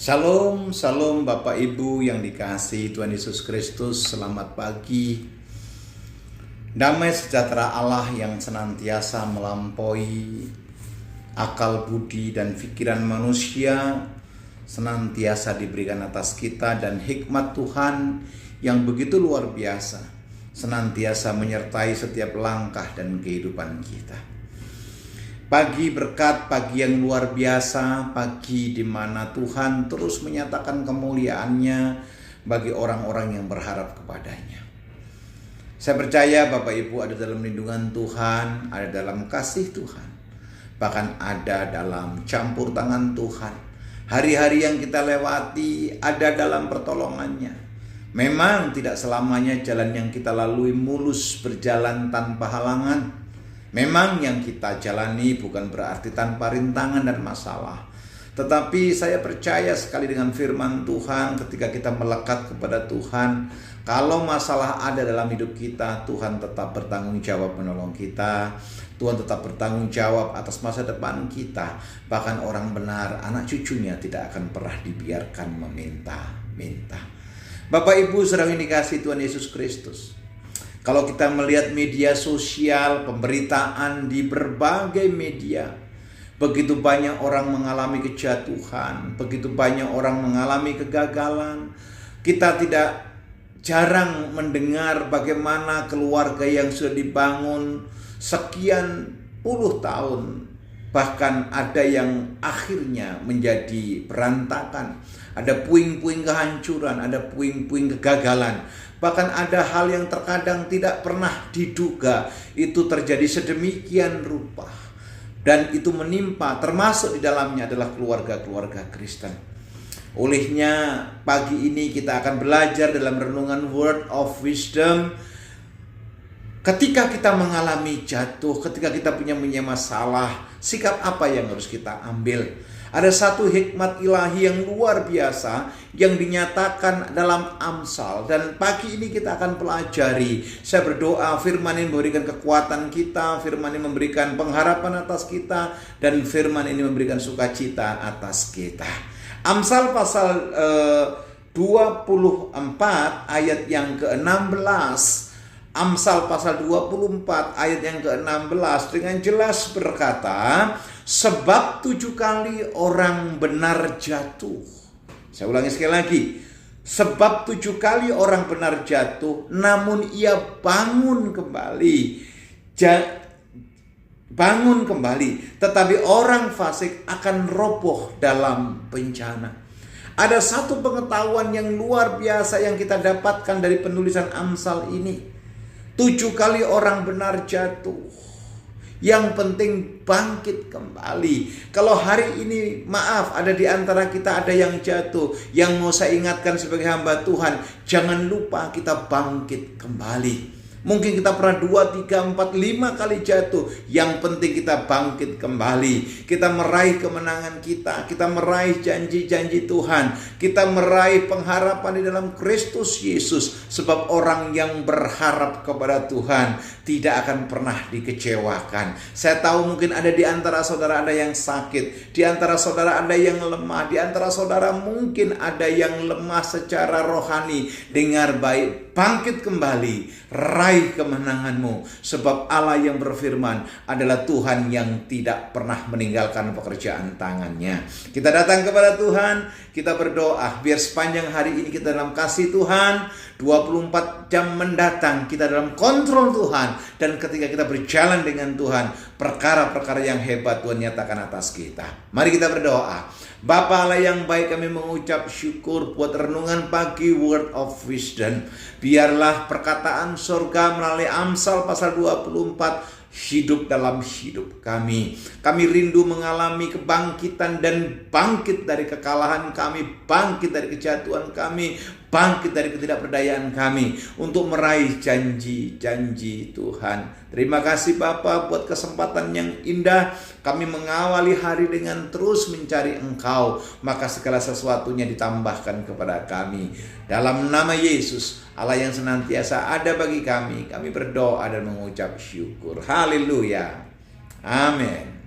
Shalom, shalom Bapak Ibu yang dikasihi Tuhan Yesus Kristus. Selamat pagi. Damai sejahtera Allah yang senantiasa melampaui akal budi dan pikiran manusia senantiasa diberikan atas kita, dan hikmat Tuhan yang begitu luar biasa senantiasa menyertai setiap langkah dan kehidupan kita. Pagi berkat, pagi yang luar biasa, pagi di mana Tuhan terus menyatakan kemuliaan-Nya bagi orang-orang yang berharap kepadanya. Saya percaya Bapak Ibu ada dalam lindungan Tuhan, ada dalam kasih Tuhan, bahkan ada dalam campur tangan Tuhan. Hari-hari yang kita lewati ada dalam pertolongan-Nya. Memang tidak selamanya jalan yang kita lalui mulus berjalan tanpa halangan. Memang yang kita jalani bukan berarti tanpa rintangan dan masalah. Tetapi saya percaya sekali dengan firman Tuhan, ketika kita melekat kepada Tuhan, kalau masalah ada dalam hidup kita, Tuhan tetap bertanggung jawab menolong kita. Tuhan tetap bertanggung jawab atas masa depan kita. Bahkan orang benar, anak cucunya tidak akan pernah dibiarkan meminta-minta. Bapak Ibu saudara yang dikasihi Tuhan Yesus Kristus, kalau kita melihat media sosial, pemberitaan di berbagai media, begitu banyak orang mengalami kejatuhan, begitu banyak orang mengalami kegagalan. Kita tidak jarang mendengar bagaimana keluarga yang sudah dibangun sekian puluh tahun, bahkan ada yang akhirnya menjadi berantakan. Ada puing-puing kehancuran, ada puing-puing kegagalan. Bahkan ada hal yang terkadang tidak pernah diduga itu terjadi sedemikian rupa. Dan itu menimpa, termasuk di dalamnya adalah keluarga-keluarga Kristen. Olehnya pagi ini kita akan belajar dalam renungan Word of Wisdom. Ketika kita mengalami jatuh, ketika kita punya masalah, sikap apa yang harus kita ambil? Ada satu hikmat ilahi yang luar biasa yang dinyatakan dalam Amsal, dan pagi ini kita akan pelajari. Saya berdoa firman ini memberikan kekuatan kita, firman ini memberikan pengharapan atas kita, dan firman ini memberikan sukacita atas kita. Amsal pasal 24 ayat yang ke-16. Amsal pasal 24 ayat yang ke-16 dengan jelas berkata, sebab 7 kali orang benar jatuh. Saya ulangi sekali lagi. Sebab 7 kali orang benar jatuh, namun ia bangun kembali. Bangun kembali. Tetapi orang fasik akan roboh dalam bencana. Ada satu pengetahuan yang luar biasa yang kita dapatkan dari penulisan Amsal ini. 7 kali orang benar jatuh. Yang penting bangkit kembali. Kalau hari ini maaf ada di antara kita ada yang jatuh, yang mau saya ingatkan sebagai hamba Tuhan, jangan lupa kita bangkit kembali. Mungkin kita pernah 2, 3, 4, 5 kali jatuh. Yang penting kita bangkit kembali. Kita meraih kemenangan kita. Kita meraih janji-janji Tuhan. Kita meraih pengharapan di dalam Kristus Yesus. Sebab orang yang berharap kepada Tuhan tidak akan pernah dikecewakan. Saya tahu mungkin ada di antara saudara ada yang sakit. Di antara saudara ada yang lemah. Di antara saudara mungkin ada yang lemah secara rohani. Dengar baik. Bangkit kembali. Raih kemenanganmu, sebab Allah yang berfirman adalah Tuhan yang tidak pernah meninggalkan pekerjaan tangannya. Kita datang kepada Tuhan, kita berdoa biar sepanjang hari ini kita dalam kasih Tuhan, 24 jam mendatang kita dalam kontrol Tuhan, dan ketika kita berjalan dengan Tuhan, perkara-perkara yang hebat Tuhan nyatakan atas kita. Mari kita berdoa. Bapa Allah yang baik, kami mengucap syukur buat renungan pagi Word of Wisdom. Biarlah perkataan surga melalui Amsal pasal 24 hidup dalam hidup kami. Kami rindu mengalami kebangkitan dan bangkit dari kekalahan kami, bangkit dari kejatuhan kami, bangkit dari ketidakberdayaan kami untuk meraih janji-janji Tuhan. Terima kasih Bapa buat kesempatan yang indah. Kami mengawali hari dengan terus mencari Engkau, maka segala sesuatunya ditambahkan kepada kami. Dalam nama Yesus, Allah yang senantiasa ada bagi kami berdoa dan mengucap syukur. Haleluya. Amin.